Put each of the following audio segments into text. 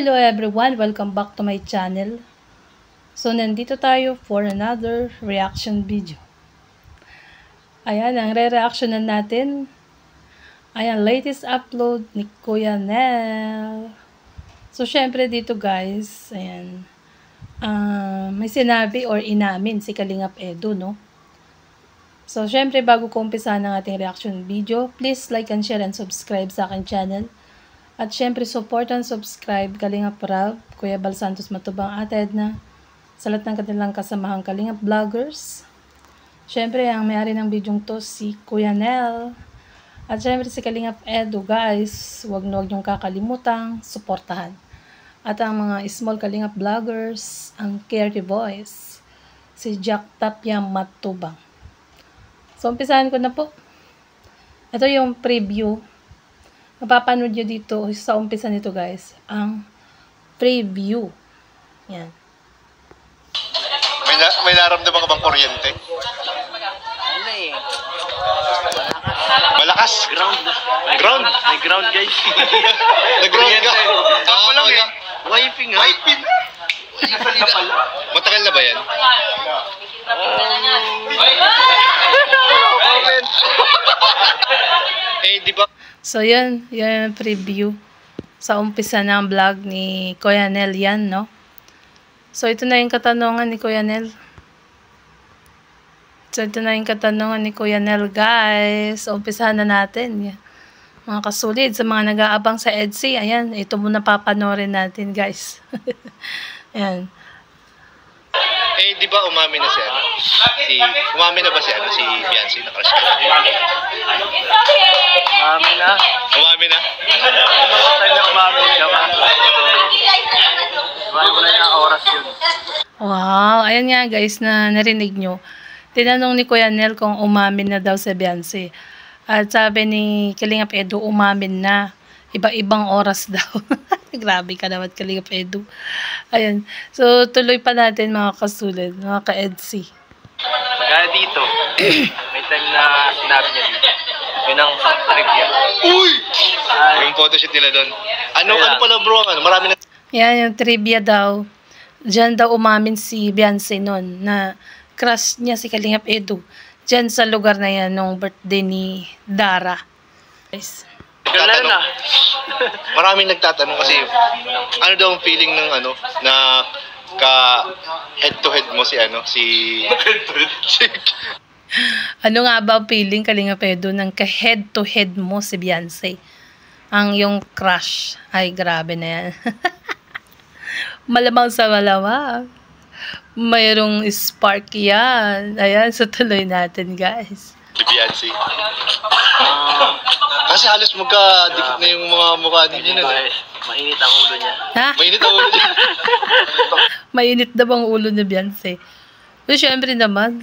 Hello everyone! Welcome back to my channel. So, nandito tayo for another reaction video. Ayan, ang re-reactionan natin. Ayan, latest upload ni Kuya Nel. So, syempre dito guys, ayan, may sinabi or inamin si Kalingap Edu, no? So, syempre bago ko umpisa ng ating reaction video, please like and share and subscribe sa aking channel. At syempre, support and subscribe Kalingap Rab, Kuya Bal Santos Matubang, Ate Edna, sa lahat ng kanilang kasamahang Kalingap Vloggers. Syempre, ang may-ari ng bidyong to, si Kuya Nel. At syempre, si Kalingap Edu, guys, huwag niyong kakalimutang suportahan. At ang mga small Kalingap Vloggers, ang Carry Boys, si Jack Tapia Matubang. So, umpisahan ko na po. Ito yung preview. Mapapanood nyo dito sa umpisa nito guys, ang preview. Yan. May naramdaman ka bang kuryente? Ano eh? Malakas? Ground? May ground guys. Nag-ground ka? Ako lang eh. Wiping ha? Wiping? Matagal na ba yan? Eh, di ba? So, yan yung preview sa umpisa ng vlog ni Kuya Nel yan, no? So, ito na yung katanungan ni Kuya Nel. Guys. Umpisahan na natin. Yan. Mga kasulid, sa mga nag-aabang sa EDSI, ayan, ito muna papanorin natin, guys. Ayan. Eh, di ba umamin na si ano? Umamin na ba si ano? Si Beyonce na crush ka na? Umamin na. Umamin na? Time na umamin siya pa. Umamin mo na yung oras yun. Wow, ayan nga guys na narinig nyo. Tinanong ni Kuya Nel kung umamin na daw si Beyonce. At sabi ni Kalingap Edu, umamin na. Iba-ibang oras daw. Grabe ka naman, Kalingap Edu. Ayan. So, tuloy pa natin mga kasulid, mga ka-EDSI. Kaya dito, may time na sinabi niya dito. Yun ang trivia. Uy! Yung photoshoot nila doon. Ano pala bro? Marami na... Yan, yung trivia daw. Diyan daw umamin si Beyonce noon na crush niya si Kalingap Edu. Diyan sa lugar na yan nung birthday ni Dara. Guys. Lalo na. Maraming nagtatanong kasi ano daw ang feeling ng ano na ka head to head mo si ano si Ano nga ba ang feeling Kalingap Edu ng ka-head to head mo si Beyonce? Ang yung crush. Ay, grabe na yan. Malamang sa malamang. Mayroong spark yan. Ayan, so tuloy natin guys. si Beyonce. Kasi halos magka-dikit na yung mga mukha ninyo na. Mainit ang ulo niya. Ha? Mainit ang ulo niya. Mainit na bang ulo ni Beyonce? So, syempre naman.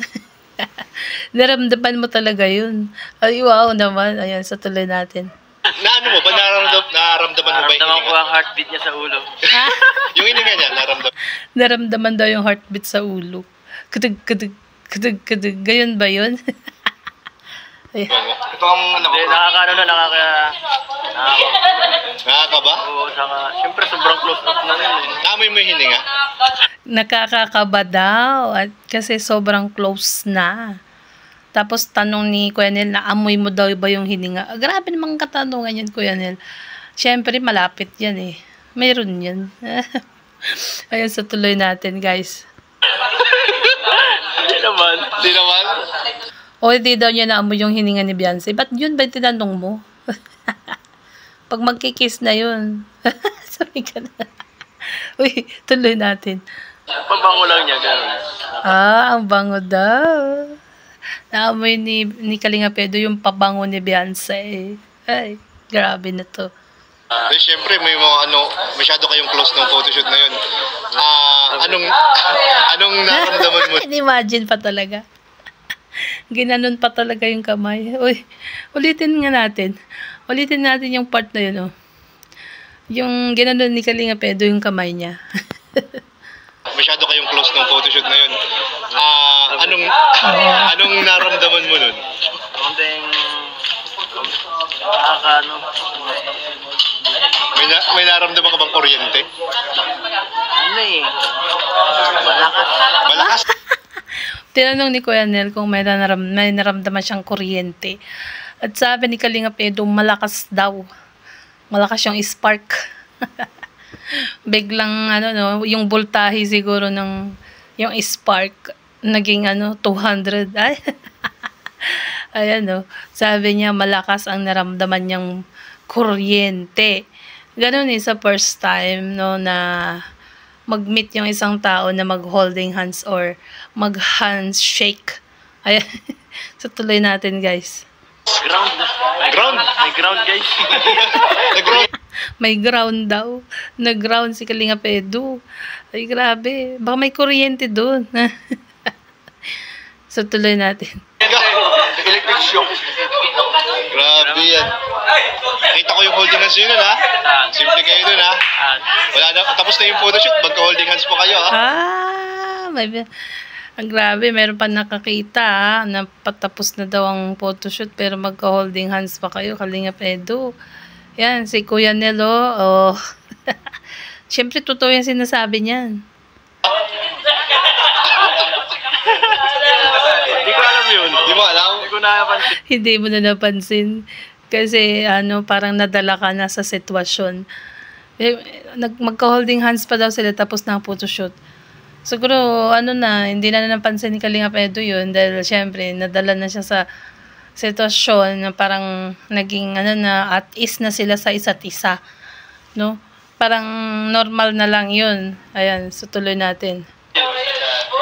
Naramdaman mo talaga yun. Ay, wow naman. Ayan, sa tuloy natin. Ano mo ba? Nararamdaman mo ba yung Naramdaman ko hininga? ang heartbeat niya sa ulo. Yung hininga niya, naramdaman. Naramdaman daw yung heartbeat sa ulo. Kutug, kutug, kutug, kutug. Gayon ba yun? Ito ang ano ko. Nakakaba? Oo, saka, siyempre sobrang close up na rin. Naamoy mo yung hininga? Nakakakaba daw. At kasi sobrang close na. Tapos tanong ni Kuya Nel, naamoy mo daw ba yung hininga? Grabe namang katanungan yan, Kuya Nel. Siyempre, malapit yan eh. Mayroon yan. Ayan, sa tuloy natin, guys. Hindi naman. Hindi naman? O, hindi daw niya naamoy yung hininga ni Beyonce. Ba't yun ba tinanong mo? Pag magkikiss na yun. Sabi ka na. Uy, tuloy natin. Pabango lang niya, gano'n. Ang bango daw. Naamoy ni Kalingap Edu yung pabango ni Beyonce. Ay, grabe na to. Eh, syempre, may mga ano, masyado kayong close ng photoshoot na yun. Anong naramdaman mo? Imagine pa talaga. Ginanon pa talaga yung kamay. Uy, ulitin natin yung part na yun, oh. Yung ginanon ni Kalingap Edu yung kamay niya. Masyado kayong close ng photoshoot na yun. Anong naramdaman mo nun? Konting nakakaano. May naramdaman ka bang kuryente? Ano eh? Malakas. Malakas? Tinanong ni Kuya Nel kung may naramdaman siyang kuryente. At sabi ni Kalingap Edu, malakas daw. Malakas yung spark. Biglang, yung voltahe siguro ng, yung spark, naging 200. Ay. Ayan, sabi niya, malakas ang naramdaman niyang kuryente. Ganun sa first time, na mag-meet yung isang tao na mag-holding hands or mag-handshake. Ayan. So, tuloy natin, guys. Ground. May ground, guys. Nag-ground. May ground daw. Nag-ground si Kalingap Edu. Ay, grabe. Baka may kuryente doon. So, tuloy natin. Electric shock. Grabe yan. Nakita ko yung holding hands yun, ha? Simple kayo dun, ha? Wala na, tapos na yung photoshoot. Magka-holding hands po kayo, ha? Ang grabe, meron pa nakakita na patapos na daw ang photoshoot pero magka-holding hands pa kayo, Kalingap Edu. Yan, si Kuya Nelo. Oh. Siyempre, totoo yung sinasabi niyan. Hindi ko alam yun. Di mo alam? Hindi ko napansin. Hindi mo na napansin. Kasi parang nadala ka na sa sitwasyon. Magka-holding hands pa daw sila tapos na ang photoshoot. Siguro, hindi na napansin ni Kalingap Edu yun dahil syempre, nadala na siya sa sitwasyon na parang naging, at ease na sila sa isa't isa. No? Parang normal na lang yun. Ayan, so tuloy natin.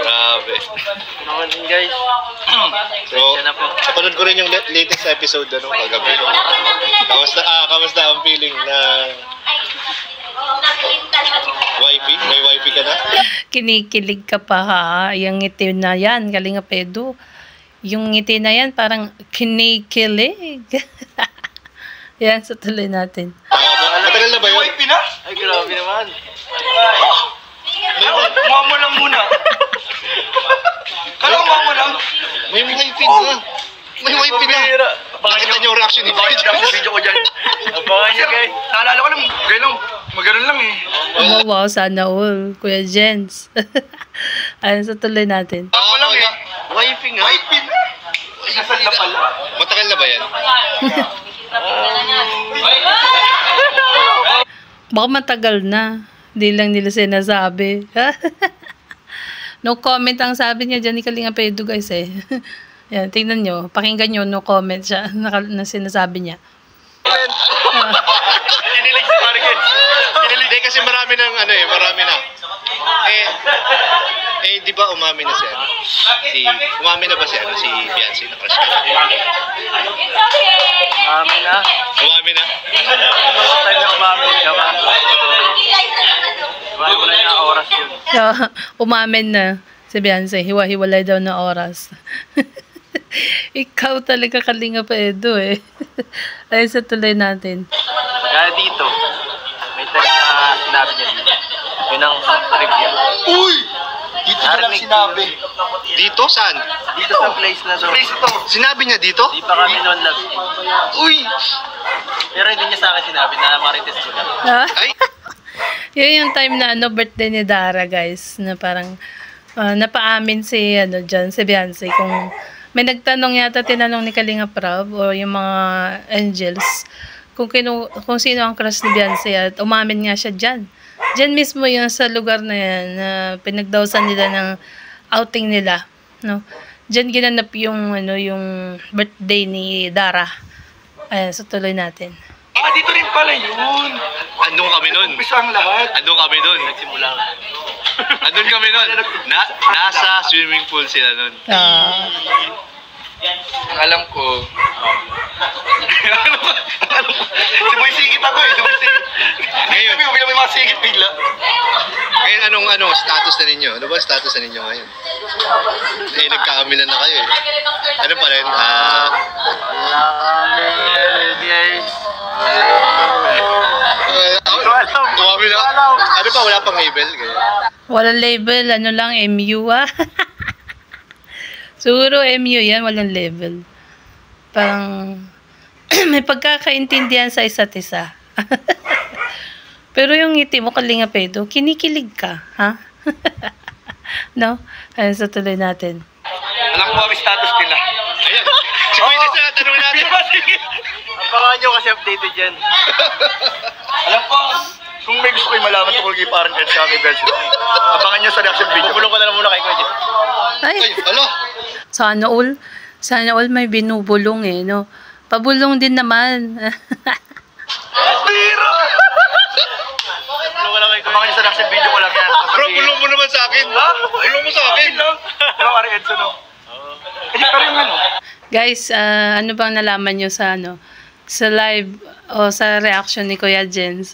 Grabe. Naman guys. So, napanood ko rin yung latest episode kagabi. Kamusta ang feeling na wifey? May wifey ka na? Kinikilig ka pa ha. Yung ngiti na yan, Kalingap Edu. Yung ngiti na yan, parang kinikilig. Yan, so tuloy natin. Matagal na ba yun? Wifey na? Ay, grabe naman. Mama lang muna. Kala ko mama lang. May wifey na. May wifey na. Nakita niyo yung reaction ni Bakit Kuya yung video ko dyan? Abangan niya guys. Naalala ko lang, maganon lang eh. Wow, sana all. Kuya Jens. Ayan, so tuloy natin. Ako lang eh. Wifey nga. Wifey na. Inasal na pala. Matagal na ba yan? Baka matagal na. Hindi lang nila sinasabi. No comment ang sabi niya dyan ni Kalingap Edu, guys eh. Yan, tingnan nyo. Pakinggan nyo, no comment siya na sinasabi niya. Kinilig si Market. Kinilig kasi marami na. Di ba umami na umami na ba si Beyonce na crush ka? Umami na. Umami na? Time na umami siya. Umami ko na yung oras yun. Umamin na si Beyonce. Hiwa-hiwalay daw na oras. Ikaw talaga, Kalingap Edu eh. Ayun, sa tuloy natin. Kaya dito, may time na sinabi niya dito. Yun ang review. Uy! Dito na lang sinabi. Dito? Saan? Dito sa place na to. Place ito. Sinabi niya dito? Di pa kami noon love team. Uy! Pero hindi niya sa akin sinabi na marites ko lang. Ay! Yun yung time na birthday ni Dara, guys. Na parang napaamin si Beyonce kung may nagtanong yata, tinanong ni Kalingap Rab o yung mga angels kung sino ang crush ni Beyonce at umamin nga siya dyan. Dyan mismo yun sa lugar na yan na pinagdawsan nila ng outing nila. No? Dyan ginanap yung birthday ni Dara. Ayan, so tuloy natin. Dito rin pala yun. Andun kami nun. Umpisa ang lahat. Andun kami nun. Nagsimula. Andun kami nun. Nasa swimming pool sila nun. Ang alam ko. Si Boy Sigit ako eh. Ngayon, may mga sigit bigla. Ngayon, anong status na ninyo? Ano ba status na ninyo ngayon? Nagkakamilan na kayo eh. Ano pa rin? Ano pa? Wala pang label? Walang label, MU Siguro MU yan, walang label. Parang may pagkakaintindihan sa isa't isa. Pero yung ngiti mo, Kalinga Pedro, kinikilig ka, ha? No? Ayan, so tuloy natin. Alam ko ang status nila. Ayan. Si Kuya Jens na tanongin natin. Abangan nyo kasi updated yan. Alam ko, kung may gusto kayo malaman tungkol kay parang Ed sa akin version, abangan nyo sa reaction video. Bulong ko na lang muna kay Kuya Jens. Ay, ala. Sana all may binubulong eh, no? Pabulong din naman. Biro! Bulong ko lang kay Kuya. Abangan nyo sa reaction video ko lang yan. Bro, bulong mo naman sa akin. Ha? Bulong mo sa akin. Diba parang Edson, no? Pero yung ano? Guys, ano bang nalaman nyo sa sa live o sa reaction ni Kuya Jens?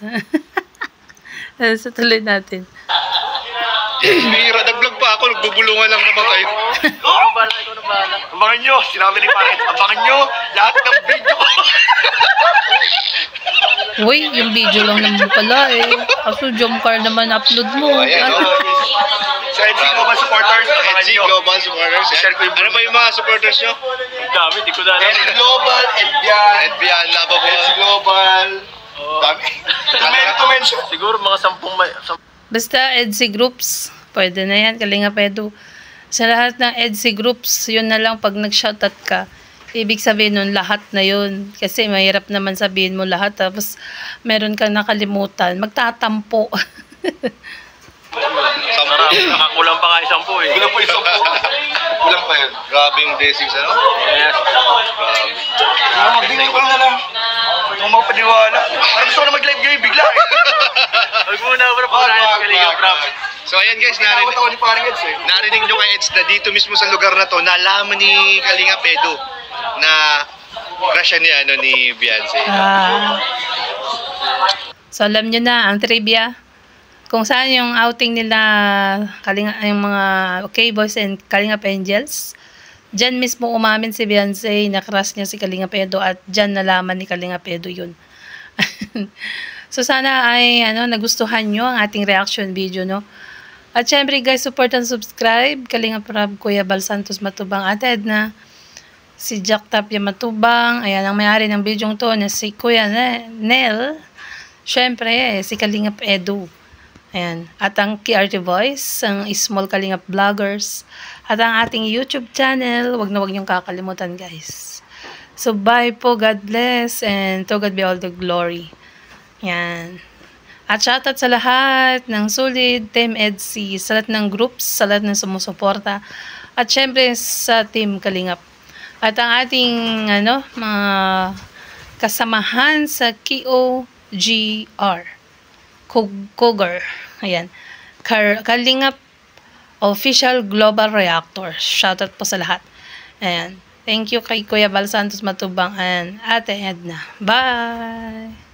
So tuloy natin. Bira, nag-vlog pa ako. Nagbubulungan lang naman kayo. Abangan nyo, sinabi ni parang abangan nyo lahat ng video ko. Uy, yung video lang naman pala eh. Kaso Jomcar naman upload mo. Ayan, oh. Sa NC Global Supporters, abangan NC nyo. Global Supporters. Share ko yung Ano ba yung mga supporters nyo? Ang dami, di ko na alam. NC Global, Edbian, Lovable. NC Global. Dami. Siguro mga 10 Basta EDC groups, pwede na yan, Kalinga Pedro. Sa lahat ng EDC groups, yun na lang pag nag-shoutout ka, ibig sabihin nun lahat na yun. Kasi mahirap naman sabihin mo lahat, tapos meron kang nakalimutan, magtatampo. Nakakulang pa nga 10 eh. Kulang pa 10. Kulang pa yun. Grabe yung blessings, ano? Yes. Grabe. Mag-video ko na lang. Kung mapaniwala. Parang gusto ko na mag-live ngayon bigla eh. Huwag muna ako na pagkakain sa Kalinga Prab. So ayan guys, Tinawat ako ni parang Eds eh. narinig nyo kay Eds na dito mismo sa lugar na to, nalaman ni Kalinga Pedro na crush ni, ni Beyonce. So alam nyo na, ang trivia, kung saan yung outing nila, yung mga K-Boys and Kalingap Angels, dyan mismo umamin si Beyonce na crush niya si Kalinga Pedro at dyan nalaman ni Kalinga Pedro yun. So sana ay nagustuhan nyo ang ating reaction video, no? At syempre guys, support and subscribe. Kalinga Prab, Kuya Bal Santos Matubang, Ate Edna, si Jack Tapia Matubang, ayan ang may-ari ng video to na si Kuya Nel, syempre si Kalinga Pedro. Ayan. At ang KRT Voice, ang Small Kalingap Vloggers, at ang ating YouTube channel. Wag na wag niyong kakalimutan, guys. So, bye po. God bless. And to God be all the glory. Ayan. At shoutout sa lahat ng Solid, Team EDC, sa lahat ng groups, sa lahat ng sumusuporta. At syempre sa Team Kalingap. At ang ating, mga kasamahan sa KOGR. Cougar. Ayan. Kalingap Official Global Reactor. Shoutout po sa lahat. Ayan. Thank you kay Kuya Bal Santos Matubang and Ate Edna. Bye!